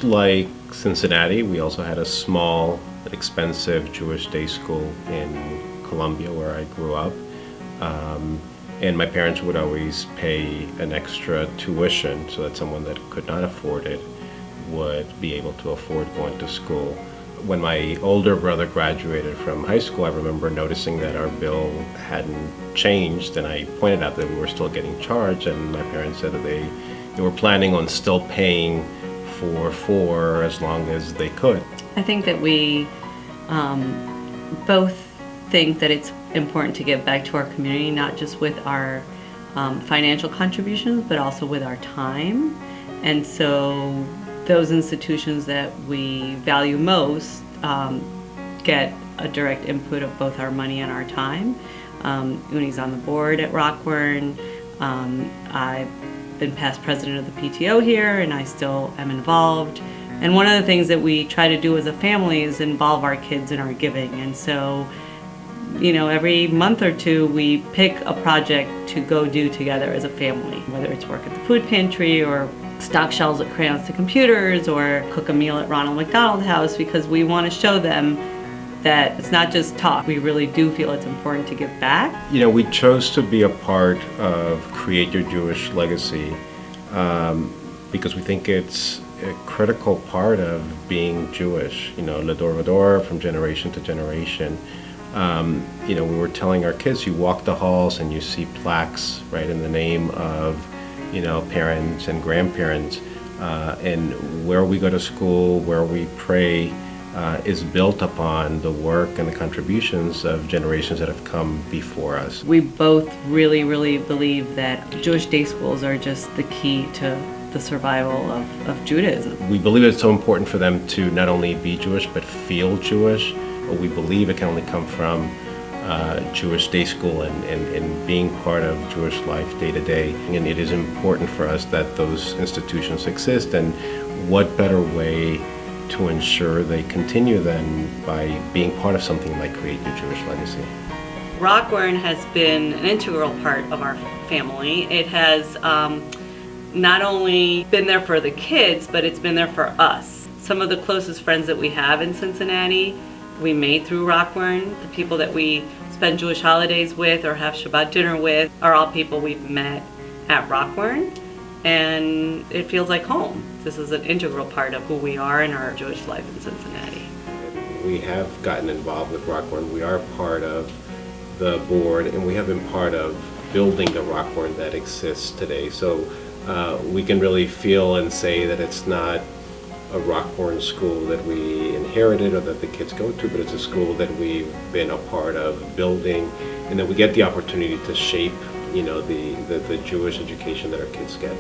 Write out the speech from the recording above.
Like Cincinnati, we also had a small, expensive Jewish day school in Columbia where I grew up. And my parents would always pay an extra tuition so that someone that could not afford it would be able to afford going to school. When my older brother graduated from high school, I remember noticing that our bill hadn't changed, and I pointed out that we were still getting charged, and my parents said that they were planning on still paying for as long as they could. I think that we both think that it's important to give back to our community, not just with our financial contributions, but also with our time. And so those institutions that we value most get a direct input of both our money and our time. Uni's on the board at Rockwern. I've been past president of the PTO here, and I still am involved. And one of the things that we try to do as a family is involve our kids in our giving. And so, you know, every month or two we pick a project to go do together as a family, whether it's work at the food pantry or stock shelves at Crayons to Computers or cook a meal at Ronald McDonald House, because we want to show them that it's not just talk. We really do feel it's important to give back. You know, we chose to be a part of Create Your Jewish Legacy because we think it's a critical part of being Jewish, you know, Ledor Vador, from generation to generation. You know, we were telling our kids, you walk the halls and you see plaques, right, in the name of, you know, parents and grandparents, and where we go to school, where we pray, is built upon the work and the contributions of generations that have come before us. We both really, really believe that Jewish day schools are just the key to the survival of Judaism. We believe it's so important for them to not only be Jewish, but feel Jewish. But we believe it can only come from Jewish day school and being part of Jewish life day to day. And it is important for us that those institutions exist, and what better way to ensure they continue than by being part of something like Create Your Jewish Legacy. Rockwern has been an integral part of our family. It has not only been there for the kids, but it's been there for us. Some of the closest friends that we have in Cincinnati, we made through Rockwern. The people that we spend Jewish holidays with or have Shabbat dinner with are all people we've met at Rockwern, and it feels like home. This is an integral part of who we are in our Jewish life in Cincinnati. We have gotten involved with Rockwern. We are part of the board, and we have been part of building the Rockwern that exists today. So we can really feel and say that it's not a Rockwern school that we inherited or that the kids go to, but it's a school that we've been a part of building, and that we get the opportunity to shape, you know, the Jewish education that our kids get.